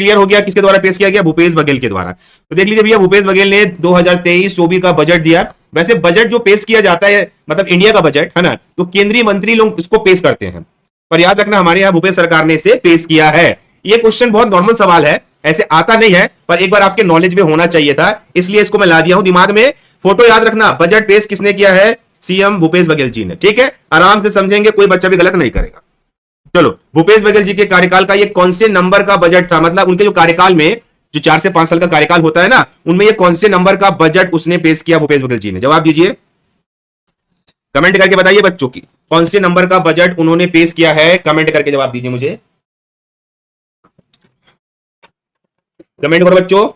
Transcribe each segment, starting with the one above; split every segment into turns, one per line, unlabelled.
Clear हो गया, किसके द्वारा पेश किया गया? भूपेश बघेल के द्वारा। तो देख लीजिए भैया, भूपेश बघेल ने 2023-24 का बजट दिया। वैसे बजट जो पेश किया जाता है, मतलब इंडिया का बजट है ना, तो केंद्रीय मंत्री लोग इसको पेश करते हैं, पर याद रखना हमारे यहाँ भूपेश सरकार ने इसे पेश किया है। ये क्वेश्चन बहुत नॉर्मल सवाल है, ऐसे आता नहीं है, पर एक बार आपके नॉलेज में होना चाहिए था, इसलिए इसको मैं ला दिया हूं दिमाग में। फोटो याद रखना, बजट पेश किसने किया है? सीएम भूपेश बघेल जी ने। ठीक है, आराम से समझेंगे, कोई बच्चा भी गलत नहीं करेगा। चलो, भूपेश बघेल जी के कार्यकाल का ये कौन से नंबर का बजट था? मतलब उनके जो कार्यकाल में, जो 4 से 5 साल का कार्यकाल होता है ना, उनमें ये कौन से नंबर का बजट उसने पेश किया भूपेश बघेल जी ने? जवाब दीजिए, कमेंट करके बताइए बच्चों की, कौन से नंबर का बजट उन्होंने पेश किया है? कमेंट करके जवाब दीजिए मुझे, कमेंट करो बच्चों,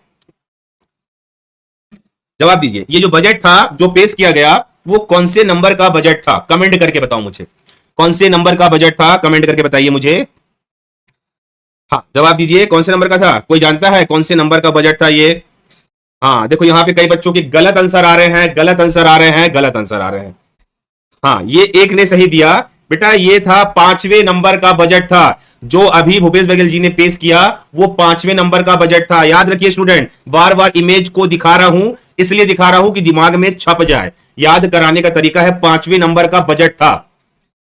जवाब दीजिए। ये जो बजट था जो पेश किया गया, वो कौन से नंबर का बजट था? कमेंट करके बताओ मुझे, कौन से नंबर का बजट था? कमेंट करके बताइए मुझे। हाँ, जवाब दीजिए, कौन से नंबर का था? कोई जानता है कौन से नंबर का बजट था ये? हाँ, देखो यहाँ पे कई बच्चों के गलत आंसर आ रहे हैं, गलत आंसर आ रहे हैं, गलत आंसर आ रहे हैं। हाँ, ये एक ने सही दिया बेटा, ये था 5वें नंबर का बजट था जो अभी भूपेश बघेल जी ने पेश किया, वो 5वें नंबर का बजट था। याद रखिए स्टूडेंट, बार बार इमेज को दिखा रहा हूं, इसलिए दिखा रहा हूं कि दिमाग में छप जाए। याद कराने का तरीका है, 5वें नंबर का बजट था।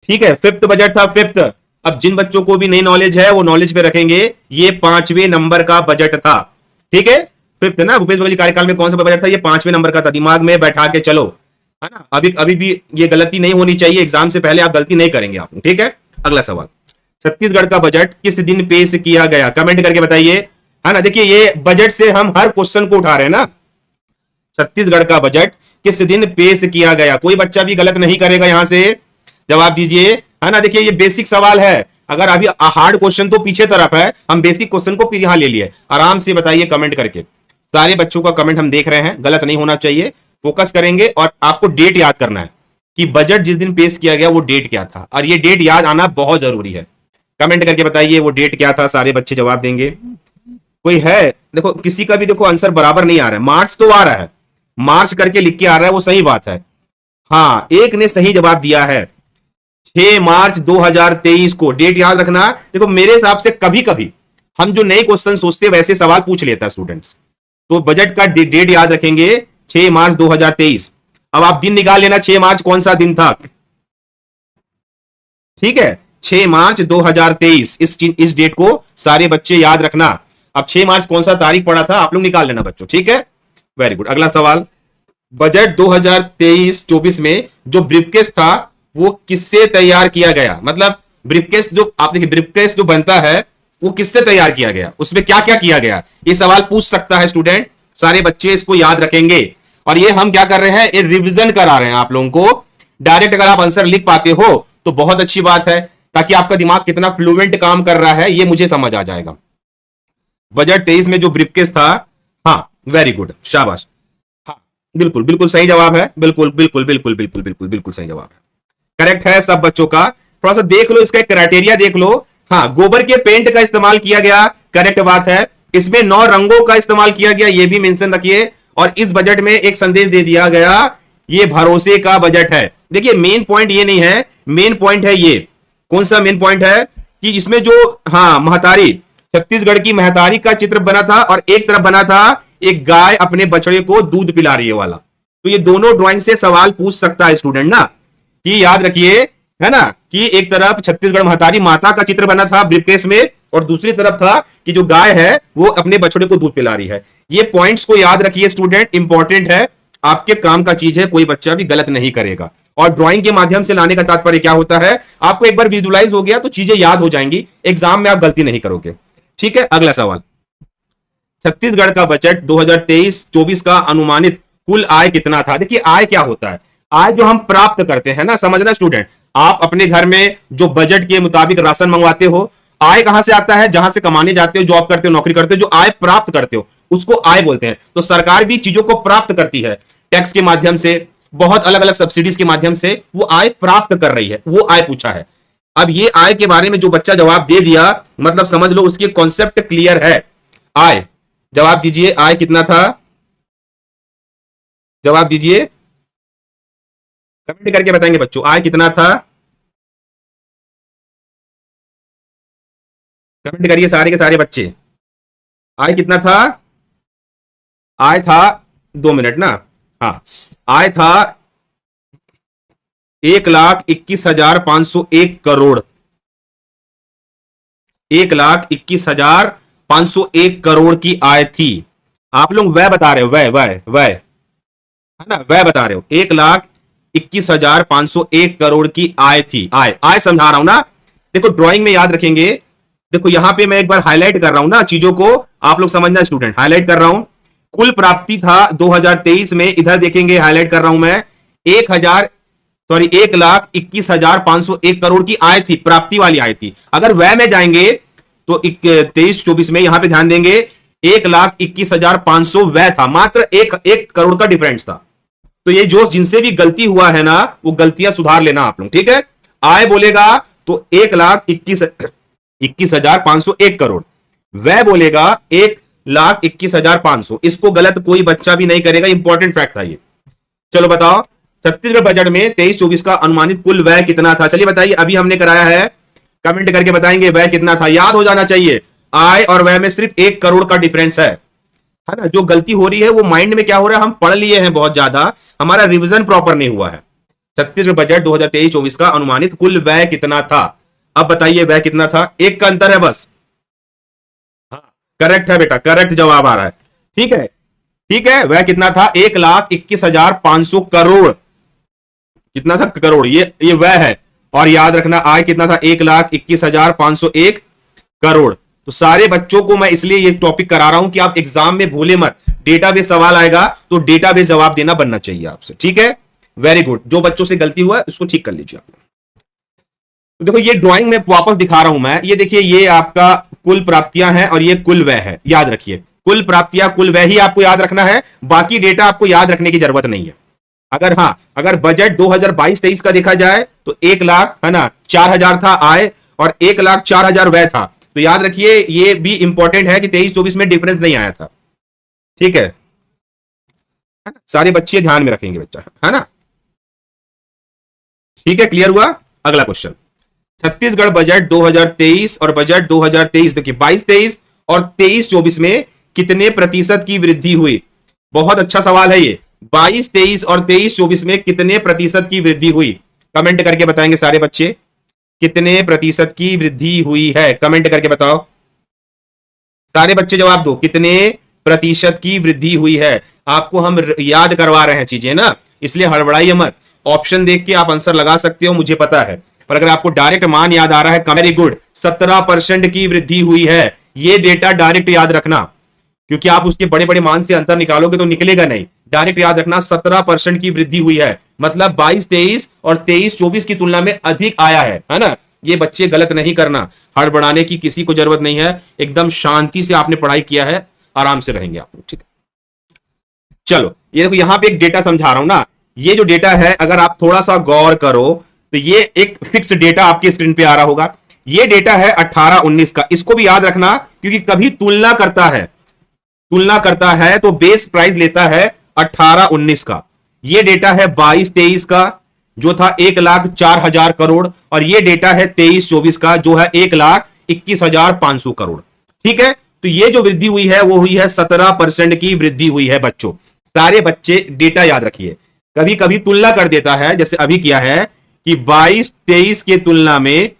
ठीक है, 5th बजट था, 5th। अब जिन बच्चों को भी नई नॉलेज है वो नॉलेज पे रखेंगे, ये 5वें नंबर का बजट था। ठीक है, 5th ना, भूपेश बघेल जी कार्यकाल में कौन सा बजट था? ये 5वें नंबर का था। दिमाग में बैठा के चलो, है ना, अभी अभी भी ये गलती नहीं होनी चाहिए, एग्जाम से पहले आप गलती नहीं करेंगे आप। ठीक है, अगला सवाल, छत्तीसगढ़ का बजट किस दिन पेश किया गया? कमेंट करके बताइए, है ना। देखिए, ये बजट से हम हर क्वेश्चन को उठा रहे हैं ना। छत्तीसगढ़ का बजट किस दिन पेश किया गया? कोई बच्चा भी गलत नहीं करेगा यहां से, जवाब दीजिए, है ना। देखिए, ये बेसिक सवाल है, अगर अभी हार्ड क्वेश्चन तो पीछे तरफ है, हम बेसिक क्वेश्चन को यहां ले लिए। आराम से बताइए कमेंट करके, सारे बच्चों का कमेंट हम देख रहे हैं, गलत नहीं होना चाहिए, फोकस करेंगे। और आपको डेट याद करना है कि बजट जिस दिन पेश किया गया वो डेट क्या था, और ये डेट याद आना बहुत जरूरी है। कमेंट करके बताइए वो डेट क्या था, सारे बच्चे जवाब देंगे। कोई है? देखो, किसी का भी देखो आंसर बराबर नहीं आ रहा है। मार्च तो आ रहा है, मार्च करके लिख के आ रहा है, वो सही बात है। हाँ, एक ने सही जवाब दिया है, 6 मार्च 2023 को। डेट याद रखना। देखो, मेरे हिसाब से कभी कभी हम जो नए क्वेश्चन सोचते हैं वैसे सवाल पूछ लेता है स्टूडेंट्स, तो बजट का डेट याद रखेंगे, 6 मार्च 2023। अब आप दिन निकाल लेना, 6 मार्च कौन सा दिन था? ठीक है, 6 मार्च 2023, इस डेट को सारे बच्चे याद रखना। अब 6 मार्च कौन सा तारीख पड़ा था, आप लोग निकाल लेना बच्चों। ठीक है, वेरी गुड। अगला सवाल, बजट 2023-24 में जो ब्रीफकेस था वो किससे तैयार किया गया? मतलब ब्रीफकेस जो आप देखिए, ब्रीफकेस जो बनता है वो किससे तैयार किया गया, उसमें क्या क्या किया गया, ये सवाल पूछ सकता है स्टूडेंट। सारे बच्चे इसको याद रखेंगे, और ये हम क्या कर रहे हैं, ये रिवीजन करा रहे हैं आप लोगों को। डायरेक्ट अगर आप आंसर लिख पाते हो तो बहुत अच्छी बात है, ताकि आपका दिमाग कितना फ्लुएंट काम कर रहा है ये मुझे समझ आ जाएगा। बजट 23 में जो ब्रीफकेस था, हाँ वेरी गुड, शाबाश, हाँ बिल्कुल बिल्कुल सही जवाब है, बिल्कुल बिल्कुल बिल्कुल बिल्कुल बिल्कुल बिल्कुल सही जवाब है, करेक्ट है सब बच्चों का। थोड़ा सा देख लो, इसका क्राइटेरिया देख लो। हाँ, गोबर के पेंट का इस्तेमाल किया गया, करेक्ट बात है। इसमें 9 रंगों का इस्तेमाल किया गया, ये भी मेंशन रखिए। और इस बजट में एक संदेश दे दिया गया, ये भरोसे का बजट है। देखिए, मेन पॉइंट ये नहीं है, मेन पॉइंट है ये। कौन सा मेन पॉइंट है? कि इसमें जो, हाँ, महतारी, छत्तीसगढ़ की महतारी का चित्र बना था, और एक तरफ बना था एक गाय अपने बछड़े को दूध पिला रही है वाला। तो ये दोनों ड्राइंग से सवाल पूछ सकता है स्टूडेंट ना, कि याद रखिए, है ना, कि एक तरफ छत्तीसगढ़ महतारी माता का चित्र बना था ब्रीफकेस में, और दूसरी तरफ था कि जो गाय है वो अपने बछड़े को दूध पिला रही है। ये पॉइंट्स को याद रखिए स्टूडेंट, इंपॉर्टेंट है, आपके काम का चीज है, कोई बच्चा भी गलत नहीं करेगा। और ड्राइंग के माध्यम से लाने का तात्पर्य क्या होता है, आपको एक बार विजुलाइज हो गया तो चीजें याद हो जाएंगी, एग्जाम में आप गलती नहीं करोगे। ठीक है, अगला सवाल, छत्तीसगढ़ का बजट 2023-24 का अनुमानित कुल आय कितना था? देखिए, आय क्या होता है? आय जो हम प्राप्त करते हैं ना, समझना स्टूडेंट, आप अपने घर में जो बजट के मुताबिक राशन मंगवाते हो, आय कहां से आता है? जहां से कमाने जाते हो, जॉब करते हो, नौकरी करते हो, जो आय प्राप्त करते हो उसको आय बोलते हैं। तो सरकार भी चीजों को प्राप्त करती है, टैक्स के माध्यम से, बहुत अलग अलग सब्सिडीज के माध्यम से वो आय प्राप्त कर रही है, वो आय पूछा है। अब ये आय के बारे में जो बच्चा जवाब दे दिया, मतलब समझ लो उसकी कॉन्सेप्ट क्लियर है। आय, जवाब दीजिए, आय कितना था? जवाब दीजिए, कमेंट करके बताएंगे बच्चों, आय कितना था? कमेंट करिए सारे के सारे बच्चे। आय कितना था? आय था 2 मिनट ना, हाँ, आय था 1,21,501 करोड़। 1,21,501 करोड़ की आय थी। आप लोग वह बता रहे हो, वह है ना, वह बता रहे हो। 1,21,501 करोड़ की आय थी। आय समझा रहा हूं ना। देखो ड्राइंग में याद रखेंगे। देखो यहां पे मैं एक बार हाईलाइट कर रहा हूं ना चीजों को, आप लोग समझना स्टूडेंट, हाईलाइट कर रहा हूं। कुल प्राप्ति था 2023 में, इधर देखेंगे हाईलाइट कर रहा हूं मैं, 1,21,501 करोड़ की आय थी, प्राप्ति वाली आय थी। अगर वह में जाएंगे तो 23-24 में यहां पे ध्यान देंगे 1,21,500 वह था, मात्र एक करोड़ का डिफरेंस था। तो ये जो जिनसे भी गलती हुआ है ना, वो गलतियां सुधार लेना आप लोग, ठीक है। आय बोलेगा तो 1,21,501 करोड़, वह बोलेगा 1,21,500। इसको गलत कोई बच्चा भी नहीं करेगा, इंपॉर्टेंट फैक्ट था ये। चलो बताओ, छत्तीसगढ़ बजट में 23-24 का अनुमानित कुल व्यय कितना था? चलिए बताइए, अभी हमने कराया है, कमेंट करके बताएंगे व्यय कितना था। याद हो जाना चाहिए, आय और व्यय में सिर्फ 1 करोड़ का डिफरेंस है ना। जो गलती हो रही है वो माइंड में क्या हो रहा है, हम पढ़ लिए हैं बहुत ज्यादा, हमारा रिवीजन प्रॉपर नहीं हुआ है। छत्तीसगढ़ बजट 2023-24 का अनुमानित कुल व्यय कितना था? अब बताइए व्यय कितना था? एक का अंतर है बस। हाँ करेक्ट है बेटा, करेक्ट जवाब आ रहा है। ठीक है, ठीक है, व्यय कितना था? 1,21,500 करोड़। कितना था? करोड़। ये व्यय है। और याद रखना आय कितना था? 1,21,501 करोड़। तो सारे बच्चों को मैं इसलिए ये टॉपिक करा रहा हूं कि आप एग्जाम में भूले मत, डेटाबेस सवाल आएगा तो डेटाबेस जवाब देना बनना चाहिए आपसे, ठीक है। Very good. जो बच्चों से गलती हुआ है उसको ठीक कर लीजिए आप। तो देखो ये ड्राइंग में वापस दिखा रहा हूं मैं, ये देखिए, ये आपका कुल प्राप्तियां हैं और ये कुल व्यय है। याद रखिए, कुल प्राप्तियां कुल व्यय ही आपको याद रखना है, बाकी डेटा आपको याद रखने की जरूरत नहीं है। अगर बजट 2022-23 का देखा जाए तो 1,00,000 है ना 4,000 था आय और 1,04,000 व्यय था। तो याद रखिए ये भी इंपॉर्टेंट है कि 23-24 में डिफरेंस नहीं आया था, ठीक है। सारे बच्चे ध्यान में रखेंगे बच्चा, है ना, ठीक है। क्लियर हुआ? अगला क्वेश्चन, छत्तीसगढ़ बजट 2023 और बजट 2023, देखिए 22-23 और 23-24 में कितने प्रतिशत की वृद्धि हुई? बहुत अच्छा सवाल है ये। 22-23 और 23-24 में कितने प्रतिशत की वृद्धि हुई? कमेंट करके बताएंगे सारे बच्चे, कितने प्रतिशत की वृद्धि हुई है? कमेंट करके बताओ सारे बच्चे, जवाब दो, कितने प्रतिशत की वृद्धि हुई है? आपको हम याद करवा रहे हैं चीजें ना, इसलिए हड़बड़ाइए मत। ऑप्शन देख के आप आंसर लगा सकते हो, मुझे पता है, पर अगर आपको डायरेक्ट मान याद आ रहा है, वेरी गुड, 17% की वृद्धि हुई है। ये डेटा डायरेक्ट याद रखना, क्योंकि आप उसके बड़े बड़े मान से अंतर निकालोगे तो निकलेगा नहीं। डायरेक्ट याद रखना, 17% की वृद्धि हुई है, मतलब 22-23 और 23-24 की तुलना में अधिक आया है ना। ये बच्चे गलत नहीं करना, हड़बड़ाने की किसी को जरूरत नहीं है, एकदम शांति से आपने पढ़ाई किया है, आराम से रहेंगे आप, ठीक है। चलो ये देखो, यहां पे एक डेटा समझा रहा हूं ना, ये जो डेटा है अगर आप थोड़ा सा गौर करो तो ये एक फिक्स डेटा आपके स्क्रीन पे आ रहा होगा। ये डेटा है 18-19 का, इसको भी याद रखना, क्योंकि कभी तुलना करता है तो बेस प्राइस लेता है 18-19 का। ये डेटा है 22-23 का जो था 1,04,000 करोड़, और ये डेटा है 23-24 का जो है 1,21,500 करोड़, ठीक है। तो ये जो वृद्धि हुई है वो हुई है 17% की वृद्धि हुई है बच्चों। सारे बच्चे डेटा याद रखिए, कभी कभी तुलना कर देता है, जैसे अभी किया है कि 22-23 के तुलना में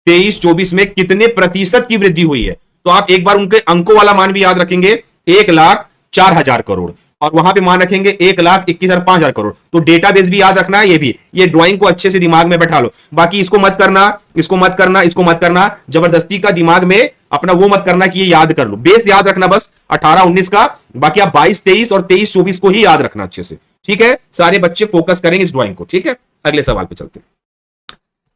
23-24 में कितने प्रतिशत की वृद्धि हुई है। तो आप एक बार उनके अंकों वाला मान भी याद रखेंगे, 1,04,000 करोड़, और वहां पे मान रखेंगे 1,21,500 करोड़। तो डेटाबेस भी याद रखना है, ये भी, ये ड्राइंग को अच्छे से दिमाग में बैठा लो। बाकी इसको मत करना, इसको मत करना, इसको मत करना, जबरदस्ती का दिमाग में अपना वो मत करना कि ये याद कर लो। बेस याद रखना बस 18-19 का, बाकी आप 22-23 और 23-24 को ही याद रखना अच्छे से, ठीक है। सारे बच्चे फोकस करेंगे इस ड्राइंग को, ठीक है। अगले सवाल पे चलते हैं।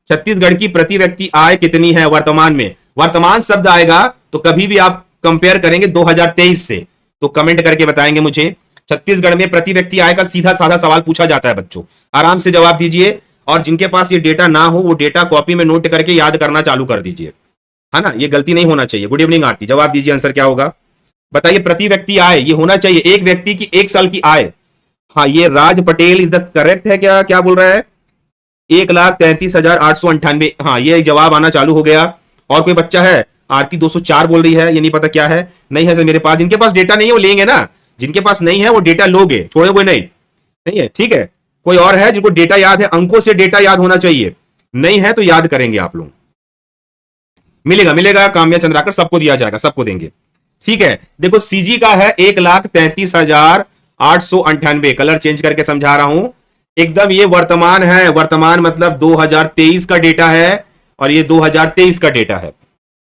छत्तीसगढ़ की प्रति व्यक्ति आय कितनी है वर्तमान में? वर्तमान शब्द आएगा तो कभी भी आप कंपेयर करेंगे 2023 से, तो कमेंट करके बताएंगे मुझे। छत्तीसगढ़ में प्रति व्यक्ति आय का सीधा साधा सवाल पूछा जाता है बच्चों, आराम से जवाब दीजिए, और जिनके पास ये डेटा ना हो वो डेटा कॉपी में नोट करके याद करना चालू कर दीजिए, है ना, ये गलती नहीं होना चाहिए। गुड इवनिंग आरती, जवाब दीजिए, आंसर क्या होगा बताइए। प्रति व्यक्ति आय ये होना चाहिए, एक व्यक्ति की 1 साल की आय। हाँ, ये राज पटेल इज द करेक्ट है, क्या बोल रहा है? 1,33,898। हाँ, ये जवाब आना चालू हो गया। और कोई बच्चा है? आरती 204 बोल रही है, ये नहीं पता क्या है। नहीं है सर मेरे पास, जिनके पास डेटा नहीं है वो लेंगे ना, जिनके पास नहीं है वो डेटा लोगे, छोड़ोगे नहीं, नहीं है, ठीक है। कोई और है जिनको डेटा याद है, अंकों से डेटा याद होना चाहिए, नहीं है तो याद करेंगे आप लोग। मिलेगा मिलेगा, काम्या चंद्राकर सबको दिया जाएगा, सबको देंगे, ठीक है। देखो सीजी का है 1,33,898, कलर चेंज करके समझा रहा हूं एकदम। ये वर्तमान है, वर्तमान मतलब 2023 का डेटा है और ये 2023 का डेटा है,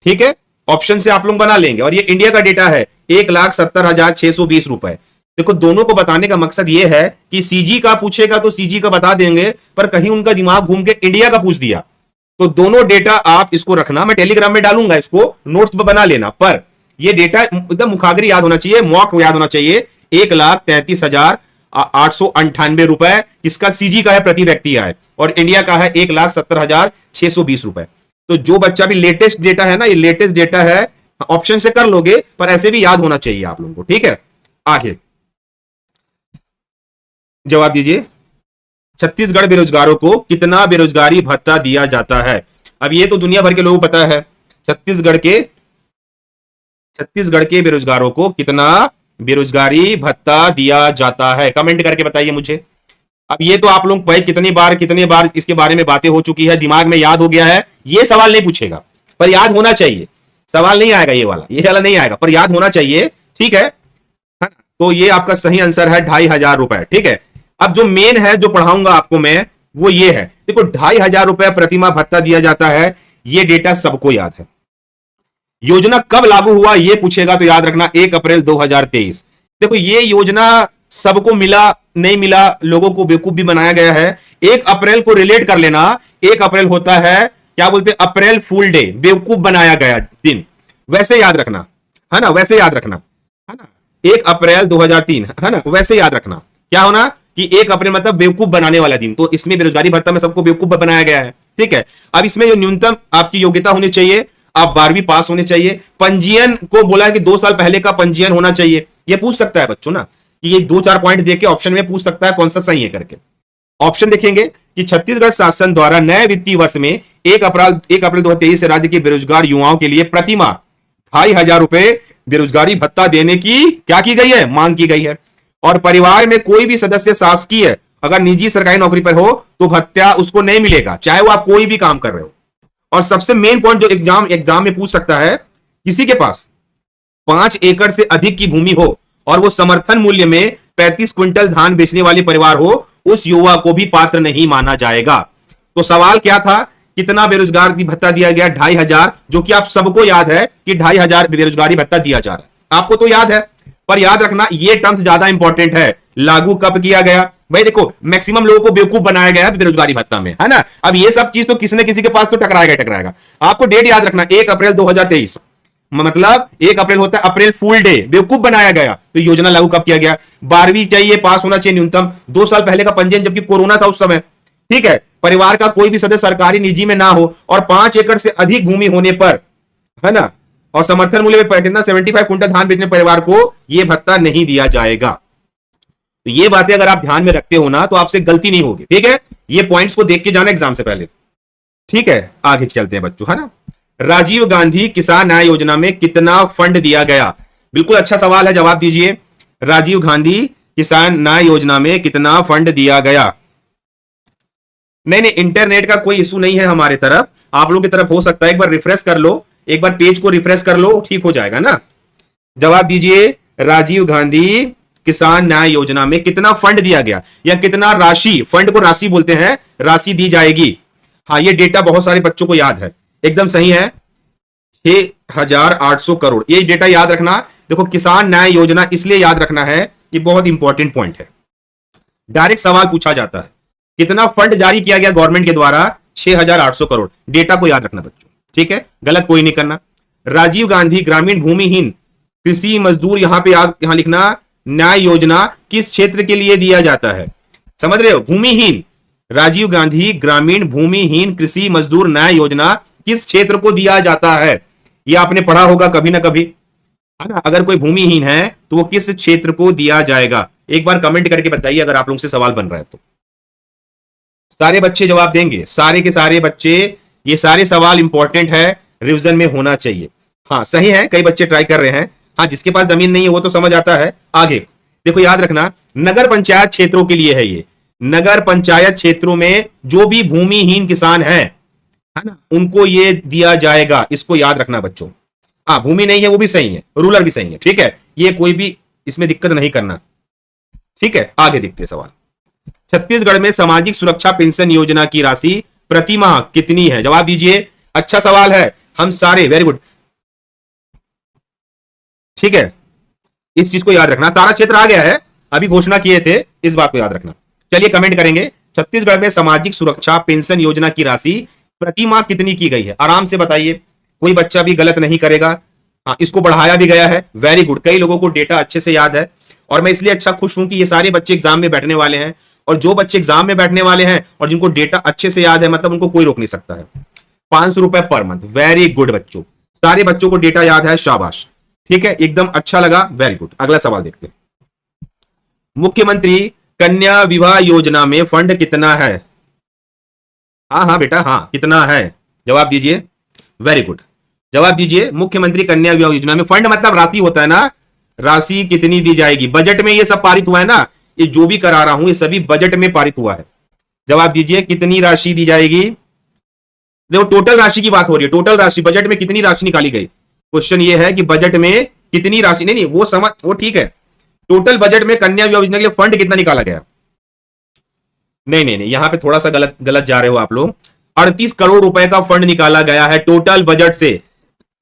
ठीक है। ऑप्शन से आप लोग बना लेंगे। और ये इंडिया का डेटा है 1,70,620 रुपए। देखो दोनों को बताने का मकसद ये है कि सीजी का पूछेगा तो सीजी का बता देंगे, पर कहीं उनका दिमाग घूम के इंडिया का पूछ दिया तो दोनों डेटा आप इसको रखना, मैं टेलीग्राम में डालूंगा, इसको नोट्स पे बना लेना, पर ये डेटा एकदम मुखाग्री याद होना चाहिए, मॉक याद होना चाहिए। 1,33,898 रुपए इसका सीजी का है, प्रति व्यक्ति आय, और इंडिया का है 1,70,620 रुपए। तो जो बच्चा भी लेटेस्ट डेटा है ना, ये लेटेस्ट डेटा है, ऑप्शन से कर लोगे पर ऐसे भी याद होना चाहिए आप लोगों को, ठीक है। आगे जवाब दीजिए, छत्तीसगढ़ बेरोजगारों को कितना बेरोजगारी भत्ता दिया जाता है? अब ये तो दुनिया भर के लोगों को पता है, छत्तीसगढ़ के बेरोजगारों को कितना बेरोजगारी भत्ता दिया जाता है, कमेंट करके बताइए मुझे। अब ये तो आप लोग भाई कितनी बार इसके बारे में बातें हो चुकी है, दिमाग में याद हो गया है, ये सवाल नहीं पूछेगा पर याद होना चाहिए। सवाल नहीं आएगा ये वाला नहीं आएगा, पर याद होना चाहिए, ठीक है। तो ये आपका सही आंसर है 2,500 रुपए, ठीक है। अब जो मेन है जो पढ़ाऊंगा आपको मैं वो ये है, देखो 2,500 रुपए प्रतिमाह भत्ता दिया जाता है, ये डेटा सबको याद है। योजना कब लागू हुआ ये पूछेगा तो याद रखना 1 अप्रैल 2023। देखो ये योजना सबको मिला नहीं मिला, लोगों को बेवकूफ भी बनाया गया है। 1 अप्रैल को रिलेट कर लेना, 1 अप्रैल होता है क्या बोलते हैं, अप्रैल फूल डे, बेवकूफ बनाया गया दिन, वैसे याद रखना है ना, वैसे याद रखना है ना। 1 अप्रैल 2003 है ना, वैसे याद रखना क्या होना कि 1 अप्रैल मतलब बेवकूफ बनाने वाला दिन, तो इसमें बेरोजगारी भत्ता में सबको बेवकूफ बनाया गया है, ठीक है। अब इसमें जो न्यूनतम आपकी योग्यता होनी चाहिए, आप 12वीं पास होने चाहिए। पंजीयन को बोला है कि 2 साल पहले का पंजीयन होना चाहिए, ये पूछ सकता है बच्चों ना, कि ये 2-4 पॉइंट देके ऑप्शन में पूछ सकता है कौन सा सही है करके। ऑप्शन देखेंगे कि छत्तीसगढ़ शासन द्वारा नए वित्तीय वर्ष में 1 अप्रैल 2023 से राज्य के बेरोजगार युवाओं के लिए प्रतिमाह 2,500 रुपए बेरोजगारी भत्ता देने की क्या की गई है, मांग की गई है। और परिवार में कोई भी सदस्य शासकीय अगर निजी सरकारी नौकरी पर हो तो भत्ता उसको नहीं मिलेगा, चाहे वो आप कोई भी काम कर रहे हो। और सबसे मेन पॉइंट जो एग्जाम में पूछ सकता है, किसी के पास 5 एकड़ से अधिक की भूमि हो और वो समर्थन मूल्य में 35 क्विंटल धान बेचने वाले परिवार हो, उस युवा को भी पात्र नहीं माना जाएगा। तो सवाल क्या था, कितना बेरोजगारी भत्ता दिया गया? 2,500, जो कि आप सबको याद है कि 2,500 बेरोजगारी भत्ता दिया जा रहा है, आपको तो याद है, पर याद रखना ये टर्म्स ज्यादा इंपॉर्टेंट है। लागू कब किया गया? भाई देखो मैक्सिमम लोगों को बेवकूफ बनाया गया है बेरोजगारी भत्ता में, है ना। अब ये सब चीज तो किसी न किसी के पास तो टकराएगा। आपको डेट याद रखना 1 अप्रैल 2023, मतलब 1 अप्रैल होता है अप्रैल फूल डे, बेवकूफ बनाया गया। तो योजना लागू कब किया गया? 12वीं चाहिए पास होना चाहिए न्यूनतम, 2 साल पहले का पंजीयन, जबकि कोरोना था उस समय, ठीक है। परिवार का कोई भी सदस्य सरकारी निजी में ना हो और 5 एकड़ से अधिक भूमि होने पर, है ना, और समर्थन मूल्य में कितना 75 कुंटल धान बेचने परिवार को यह भत्ता नहीं दिया जाएगा। तो ये बातें अगर आप ध्यान में रखते हो ना तो आपसे गलती नहीं होगी, ठीक है। ये पॉइंट्स को देख के जाना एग्जाम से पहले, ठीक है। आगे चलते हैं बच्चों, है ना। राजीव गांधी किसान न्याय योजना में कितना फंड दिया गया? बिल्कुल अच्छा सवाल है, जवाब दीजिए। राजीव गांधी किसान न्याय योजना में कितना फंड दिया गया? नहीं, इंटरनेट का कोई इशू नहीं है हमारे तरफ, आप लोगों की तरफ हो सकता है। एक बार रिफ्रेश कर लो, एक बार पेज को रिफ्रेश कर लो, ठीक हो जाएगा ना। जवाब दीजिए, राजीव गांधी किसान न्याय योजना में कितना फंड दिया गया या कितना राशि, फंड को राशि बोलते हैं, राशि दी जाएगी। हाँ, ये डेटा बहुत सारे बच्चों को याद है, एकदम सही है, 6,800 करोड़। ये डेटा याद रखना। देखो किसान न्याय योजना इसलिए याद रखना है, ये बहुत इंपॉर्टेंट पॉइंट है। डायरेक्ट सवाल पूछा जाता है, कितना फंड जारी किया गया गवर्नमेंट के द्वारा? 6,800 करोड़। डेटा को याद रखना बच्चों, ठीक है, गलत कोई नहीं करना। राजीव गांधी ग्रामीण भूमिहीन कृषि मजदूर, यहां पे यहां लिखना न्याय योजना किस क्षेत्र के लिए दिया जाता है? समझ रहे हो, भूमिहीन, राजीव गांधी ग्रामीण भूमिहीन कृषि मजदूर न्याय योजना किस क्षेत्र को दिया जाता है? यह आपने पढ़ा होगा कभी ना कभी, है ना। अगर कोई भूमिहीन है तो वो किस क्षेत्र को दिया जाएगा? एक बार कमेंट करके बताइए अगर आप लोगों से सवाल बन रहा है तो। सारे बच्चे जवाब देंगे, सारे के सारे बच्चे। ये सारे सवाल इंपॉर्टेंट है, रिवीजन में होना चाहिए। हाँ सही है, कई बच्चे ट्राई कर रहे हैं। हाँ, जिसके पास जमीन नहीं है वो तो समझ आता है। आगे देखो, याद रखना, नगर पंचायत क्षेत्रों के लिए है ये। नगर पंचायत क्षेत्रों में जो भी भूमिहीन किसान है ना, उनको ये दिया जाएगा। इसको याद रखना बच्चों। हाँ, भूमि नहीं है वो भी सही है, रूरल भी सही है, ठीक है, ये कोई भी इसमें दिक्कत नहीं करना, ठीक है। आगे देखते हैं सवाल। छत्तीसगढ़ में सामाजिक सुरक्षा पेंशन योजना की राशि प्रति माह कितनी है? जवाब दीजिए। अच्छा सवाल है, हम सारे, वेरी गुड, ठीक है, इस चीज को याद रखना। सारा क्षेत्र आ गया है, अभी घोषणा किए थे, इस बात को याद रखना। चलिए कमेंट करेंगे, छत्तीसगढ़ में सामाजिक सुरक्षा पेंशन योजना की राशि प्रति माह कितनी की गई है? आराम से बताइए, कोई बच्चा भी गलत नहीं करेगा। हाँ, इसको बढ़ाया भी गया है, वेरी गुड। कई लोगों को डेटा अच्छे से याद है, और मैं इसलिए अच्छा खुश हूं कि ये सारे बच्चे एग्जाम में बैठने वाले हैं। और जो बच्चे एग्जाम में बैठने वाले हैं और जिनको डेटा अच्छे से याद है, मतलब उनको कोई रोक नहीं सकता है। 500 रुपए पर मंथ, वेरी गुड बच्चों, सारे बच्चों को डेटा याद है, शाबाश, ठीक है, एकदम अच्छा लगा, वेरी गुड। अगला सवाल देखते हैं। मुख्यमंत्री कन्या विवाह योजना में फंड कितना है? हाँ हाँ बेटा, हाँ कितना है? जवाब दीजिए, वेरी गुड, जवाब दीजिए। मुख्यमंत्री कन्या विवाह योजना में फंड मतलब राशि होता है ना, राशि कितनी दी जाएगी? बजट में ये सब पारित हुआ है ना, ये जो भी करा रहा हूं ये सभी बजट में पारित हुआ है। जवाब दीजिए, कितनी राशि दी जाएगी? देखो, टोटल राशि की बात हो रही है, टोटल राशि, बजट में कितनी राशि निकाली गई? क्वेश्चन ये है कि बजट में कितनी राशि, नहीं वो समझ, वो ठीक है, टोटल बजट में कन्या विवाह योजना के लिए फंड कितना निकाला गया? नहीं नहीं नहीं, यहां पे थोड़ा सा गलत गलत जा रहे हो आप लोग। 38 करोड़ रुपए का फंड निकाला गया है टोटल बजट से,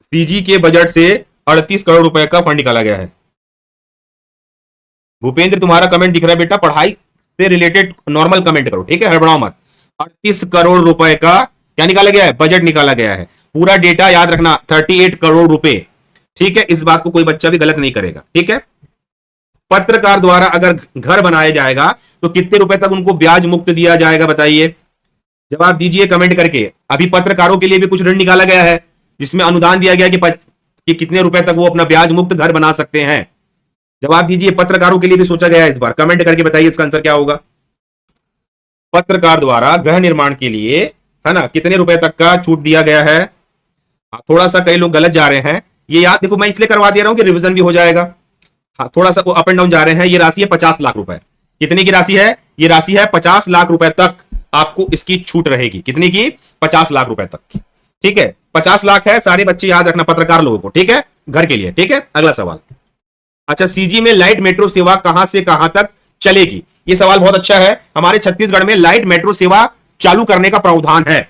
सीजी के बजट से 38 करोड़ रुपए का फंड निकाला गया है। भूपेंद्र, तुम्हारा कमेंट दिख रहा है बेटा, पढ़ाई से रिलेटेड नॉर्मल कमेंट करो, ठीक है, हड़बड़ाओ मत। 38 करोड़ रुपए का क्या निकाला गया है? बजट निकाला गया है। पूरा डेटा याद रखना, 38 करोड़ रुपए, ठीक है, इस बात को कोई बच्चा भी गलत नहीं करेगा, ठीक है। पत्रकार द्वारा अगर घर बनाया जाएगा तो कितने रुपए तक उनको ब्याज मुक्त दिया जाएगा? बताइए, जवाब दीजिए कमेंट करके। अभी पत्रकारों के लिए भी कुछ ऋण निकाला गया है जिसमें अनुदान दिया गया कि कितने रुपए तक वो अपना ब्याज मुक्त घर बना सकते हैं। जवाब दीजिए, पत्रकारों के लिए भी सोचा गया है इस बार, कमेंट करके बताइए इसका आंसर क्या होगा। पत्रकार द्वारा गृह निर्माण के लिए, है ना, कितने रुपए तक का छूट दिया गया है? थोड़ा सा कई लोग गलत जा रहे हैं, ये याद देखो, मैं इसलिए करवा दे रहा हूं कि रिवीजन भी हो जाएगा। हाँ, थोड़ा सा अप एंड डाउन जा रहे हैं। ये राशि है 50 लाख रुपए। कितने की राशि है? ये राशि है 50 लाख रुपए तक आपको इसकी छूट रहेगी। कितनी की? 50 लाख रुपए तक की, ठीक है, 50 लाख है। सारे बच्चे याद रखना, पत्रकार लोगों को, ठीक है, घर के लिए, ठीक है। अगला सवाल, अच्छा, सीजी में लाइट मेट्रो सेवा कहां से कहां तक चलेगी? ये सवाल बहुत अच्छा है। हमारे छत्तीसगढ़ में लाइट मेट्रो सेवा चालू करने का प्रावधान है।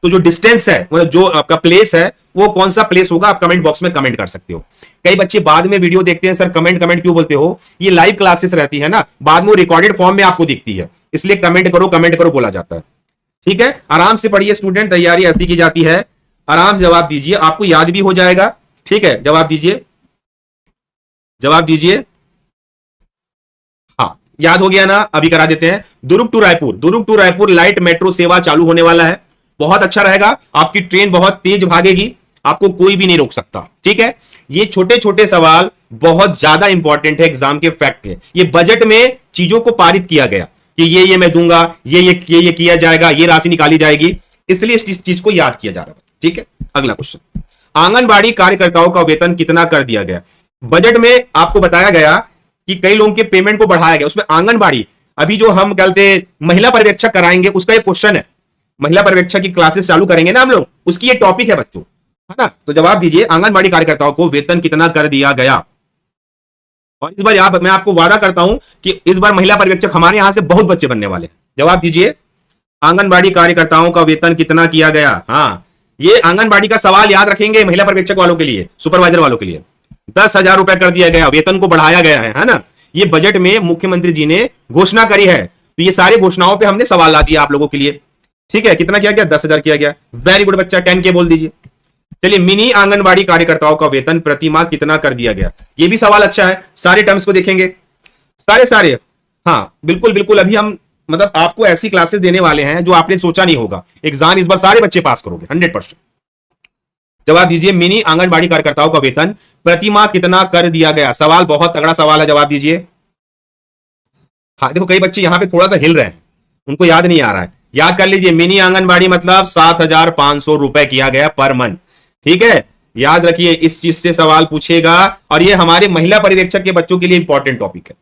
तो जो डिस्टेंस है, मतलब जो आपका प्लेस है, वो कौन सा प्लेस होगा, आप कमेंट बॉक्स में कमेंट कर सकते हो। कई बच्चे बाद में वीडियो देखते हैं, सर कमेंट क्यों बोलते हो? ये लाइव क्लासेस रहती है ना, बाद में रिकॉर्डेड फॉर्म में आपको दिखती है, इसलिए कमेंट करो बोला जाता है, ठीक है। आराम से पढ़िए स्टूडेंट, तैयारी ऐसी की जाती है। आराम से जवाब दीजिए, आपको याद भी हो जाएगा, ठीक है। जवाब दीजिए, जवाब दीजिए। हाँ, याद हो गया ना? अभी करा देते हैं। दुर्ग टू रायपुर लाइट मेट्रो सेवा चालू होने वाला है। बहुत अच्छा रहेगा, आपकी ट्रेन बहुत तेज भागेगी, आपको कोई भी नहीं रोक सकता, ठीक है। ये छोटे छोटे सवाल बहुत ज्यादा इंपॉर्टेंट है, एग्जाम के फैक्ट है। ये बजट में चीजों को पारित किया गया कि ये मैं दूंगा, ये किया जाएगा, ये राशि निकाली जाएगी, इसलिए इस चीज को याद किया जा रहा है, ठीक है। अगला क्वेश्चन, आंगनबाड़ी कार्यकर्ताओं का वेतन कितना कर दिया गया? बजट में आपको बताया गया कि कई लोगों के पेमेंट को बढ़ाया गया, उसमें आंगनबाड़ी, अभी जो हम कहते महिला पर्यवेक्षक कराएंगे उसका ये क्वेश्चन है। महिला पर्यवेक्षक की क्लासेस चालू करेंगे ना हम लोग, उसकी ये टॉपिक है बच्चों, है ना। तो जवाब दीजिए, आंगनबाड़ी कार्यकर्ताओं को वेतन कितना कर दिया गया? और इस बार मैं आपको वादा करता हूं कि इस बार महिला पर्यवेक्षक हमारे यहां से बहुत बच्चे बनने वाले हैं। जवाब दीजिए, आंगनबाड़ी कार्यकर्ताओं का वेतन कितना किया गया? हाँ, ये आंगनबाड़ी का सवाल याद रखेंगे महिला पर्यवेक्षक वालों के लिए, सुपरवाइजर वालों के लिए। 10,000 रुपए कर दिया गया, वेतन को बढ़ाया गया है ना। ये बजट में मुख्यमंत्री जी ने घोषणा करी है, तो ये सारी घोषणाओं पे हमने सवाल ला दिया आप लोगों के लिए, ठीक है। कितना किया गया? 10,000 किया गया, वेरी गुड बच्चा, 10K बोल दीजिए। चलिए, मिनी आंगनबाड़ी कार्यकर्ताओं का वेतन प्रति माह कितना कर दिया गया? ये भी सवाल अच्छा है, सारे टर्म्स को देखेंगे, सारे। हाँ बिल्कुल बिल्कुल, अभी हम मतलब आपको ऐसी क्लासेस देने वाले हैं जो आपने सोचा नहीं होगा। एग्जाम इस बार सारे बच्चे पास करोगे 100%। जवाब दीजिए, मिनी आंगनबाड़ी कार्यकर्ताओं का वेतन प्रति माह कितना कर दिया गया? सवाल बहुत तगड़ा सवाल है, जवाब दीजिए। हाँ देखो, कई बच्चे यहां पे थोड़ा सा हिल रहे हैं, उनको याद नहीं आ रहा है, याद कर लीजिए। मिनी आंगनबाड़ी मतलब 7,500 रुपए किया गया पर मंथ, ठीक है। याद रखिए, इस चीज से सवाल पूछेगा और ये हमारे महिला पर्यवेक्षक के बच्चों के लिए इंपॉर्टेंट टॉपिक है।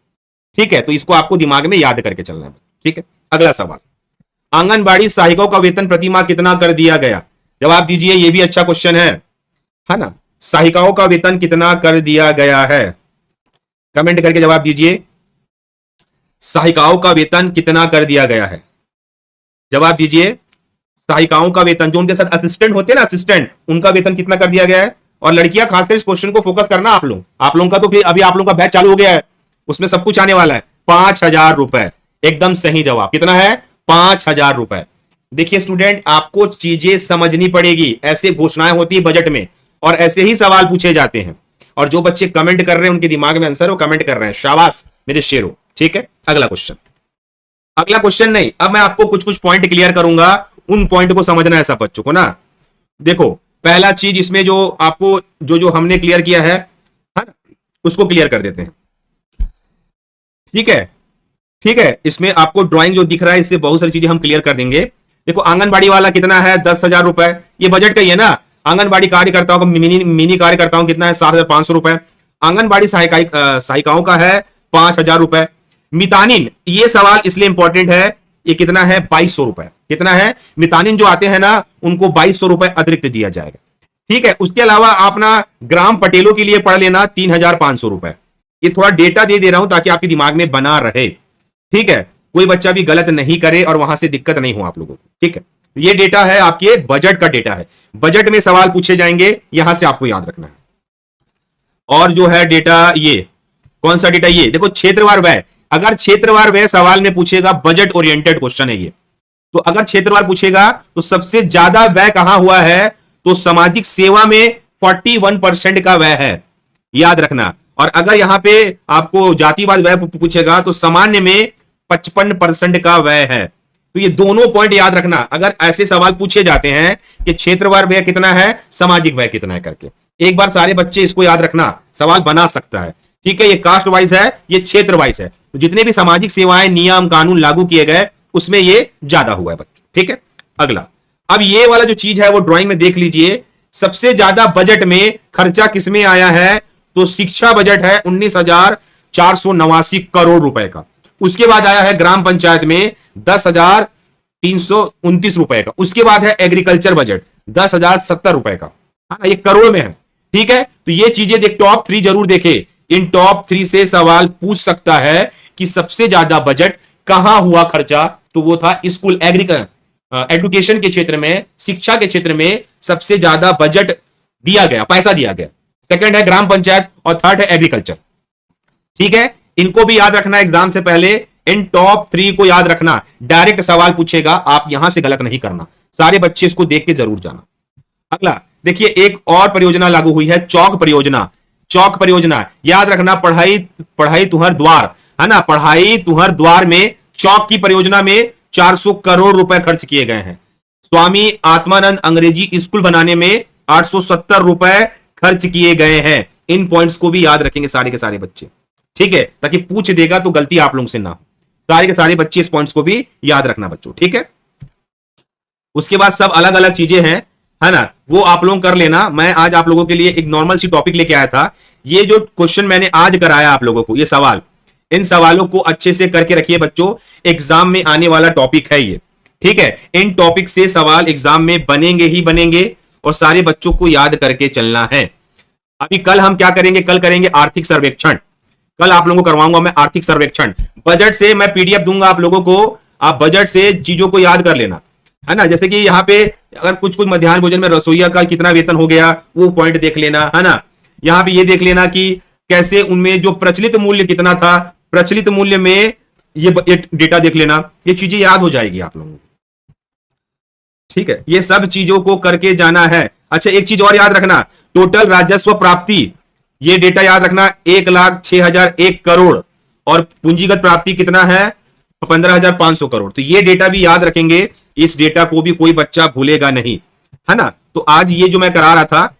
ठीक है, तो इसको आपको दिमाग में याद करके चलना है। ठीक है, अगला सवाल, आंगनबाड़ी सहायिकाओं का वेतन प्रति माह कितना कर दिया गया? जवाब दीजिए, ये भी अच्छा क्वेश्चन है ना। सहायिकाओं का वेतन कितना कर दिया गया है? कमेंट करके जवाब दीजिए, सहायिकाओं का वेतन कितना कर दिया गया है? जवाब दीजिए, सहायिकाओं का वेतन, जो उनके साथ असिस्टेंट होते हैं ना, असिस्टेंट, उनका वेतन कितना कर दिया गया है? और लड़कियां खासकर इस क्वेश्चन को फोकस करना, आप लोगों का तो फिर अभी आप लोगों का बैच चालू हो गया है, उसमें सब कुछ आने वाला है। 5,000 रुपए, एकदम सही जवाब। कितना है? 5,000 रुपए। देखिए स्टूडेंट, आपको चीजें समझनी पड़ेगी। ऐसे घोषणाएं होती है बजट में और ऐसे ही सवाल पूछे जाते हैं। और जो बच्चे कमेंट कर रहे हैं उनके दिमाग में आंसर, वो कमेंट कर रहे हैं, शाबाश मेरे शेरो। ठीक है, अगला क्वेश्चन। अगला क्वेश्चन नहीं, अब मैं आपको कुछ कुछ पॉइंट क्लियर करूंगा, उन पॉइंट को समझना है सब बच्चों को ना। देखो, पहला चीज इसमें जो आपको जो जो हमने क्लियर किया है ना, उसको क्लियर कर देते हैं। ठीक है, ठीक है, इसमें आपको ड्राइंग जो दिख रहा है, इससे बहुत सारी चीजें हम क्लियर कर देंगे। देखो, आंगनबाड़ी वाला कितना है? 10,000 रुपए, ये बजट का ही है ना। आंगनबाड़ी कार्यकर्ताओं का मिनी कार्यकर्ताओं कितना है? 7,500 रुपए। आंगनबाड़ी सहायिकाओं का है 5,000 रुपए। मितानिन, ये सवाल इसलिए इंपॉर्टेंट है, ये कितना है? 2,200 रुपए। कितना है? मितानिन जो आते हैं ना, उनको 2,200 रुपए अतिरिक्त दिया जाएगा। ठीक है, उसके अलावा अपना ग्राम पटेलों के लिए पढ़ लेना 3,500 रुपए। ये थोड़ा डेटा दे रहा हूं ताकि आपके दिमाग में बना रहे। ठीक है, कोई बच्चा भी गलत नहीं करे और वहां से दिक्कत नहीं हो आप लोगों को। ठीक है, ये डेटा है आपके बजट का डेटा है, बजट में सवाल पूछे जाएंगे, यहां से आपको याद रखना है। और जो है डेटा, ये कौन सा डेटा? ये देखो, क्षेत्रवार व्यय। अगर क्षेत्रवार व्यय सवाल में पूछेगा, बजट ओरिएंटेड क्वेश्चन है ये, तो अगर क्षेत्रवार पूछेगा तो सबसे ज्यादा व्यय कहां हुआ है? तो सामाजिक सेवा में 41% का व्यय है, याद रखना। और अगर यहां पे आपको जातिवाद व्यय पूछेगा तो सामान्य में 55% का व्यय है। तो ये दोनों पॉइंट याद रखना, अगर ऐसे सवाल पूछे जाते हैं कि क्षेत्रवार व्यय कितना है, सामाजिक व्यय कितना है करके, एक बार सारे बच्चे इसको याद रखना, सवाल बना सकता है। ठीक है, ये कास्ट वाइज है, ये क्षेत्र वाइज है, तो जितने भी सामाजिक सेवाएं, नियम, कानून लागू किए गए, उसमें ये ज्यादा हुआ है बच्चों। ठीक है, अगला, अब ये वाला जो चीज है वो ड्राइंग में देख लीजिए। सबसे ज्यादा बजट में खर्चा किसमें आया है? तो शिक्षा बजट है 19,489 करोड़ रुपए का। उसके बाद आया है ग्राम पंचायत में 10,329 रुपए का। उसके बाद है एग्रीकल्चर बजट 10,070 रुपए का, ये करोड़ में है। ठीक है, तो ये चीजें देख, टॉप 3 जरूर देखे। इन टॉप 3 से सवाल पूछ सकता है कि सबसे ज्यादा बजट कहां हुआ खर्चा, तो वो था स्कूल एजुकेशन के क्षेत्र में, शिक्षा के क्षेत्र में सबसे ज्यादा बजट दिया गया, पैसा दिया गया। सेकंड है ग्राम पंचायत और थर्ड है एग्रीकल्चर। ठीक है, इनको भी याद रखना एग्जाम से पहले, इन टॉप 3 को याद रखना। डायरेक्ट सवाल पूछेगा, आप यहां से गलत नहीं करना, सारे बच्चे इसको देख के जरूर जाना। अगला देखिए, एक और परियोजना लागू हुई है, चौक परियोजना। चौक परियोजना याद रखना, पढ़ाई तुहर द्वार, है ना, पढ़ाई तुहर द्वार में चौक की परियोजना में 400 करोड़ रुपए खर्च किए गए हैं। स्वामी आत्मानंद अंग्रेजी स्कूल बनाने में 870 रुपए खर्च किए गए हैं। इन पॉइंट्स को भी याद रखेंगे सारे के सारे बच्चे। ठीक है, ताकि पूछ देगा तो गलती आप लोगों से ना हो। सारे के सारे बच्चे इस पॉइंट्स को भी याद रखना बच्चों। ठीक है, उसके बाद सब अलग अलग चीजें हैं, है ना, वो आप लोग कर लेना। मैं आज आप लोगों के लिए एक नॉर्मल सी टॉपिक लेके आया था। ये जो क्वेश्चन मैंने आज कराया आप लोगों को, ये सवाल, इन सवालों को अच्छे से करके रखिए बच्चों, एग्जाम में आने वाला टॉपिक है ये। ठीक है, इन टॉपिक से सवाल एग्जाम में बनेंगे ही बनेंगे और सारे बच्चों को याद करके चलना है। अभी कल हम क्या करेंगे? कल करेंगे आर्थिक सर्वेक्षण। कल आप लोगों को करवाऊंगा मैं आर्थिक सर्वेक्षण। बजट से मैं पीडीएफ दूंगा आप लोगों को, आप बजट से चीजों को याद कर लेना, है ना। जैसे कि यहाँ पे अगर कुछ कुछ मध्याह्न भोजन में रसोईया का कितना वेतन हो गया, वो पॉइंट देख लेना, है ना। यहाँ पे ये देख लेना कि कैसे उनमें जो प्रचलित मूल्य कितना था, प्रचलित मूल्य में ये डेटा देख लेना, ये चीजें याद हो जाएगी आप लोगों को। ठीक है, ये सब चीजों को करके जाना है। अच्छा, एक चीज और याद रखना, टोटल राजस्व प्राप्ति, ये डेटा याद रखना 1,06,001 करोड़, और पूंजीगत प्राप्ति कितना है? 15,500 करोड़। तो ये डेटा भी याद रखेंगे, इस डेटा को भी कोई बच्चा भूलेगा नहीं, है ना। तो आज ये जो मैं करा रहा था,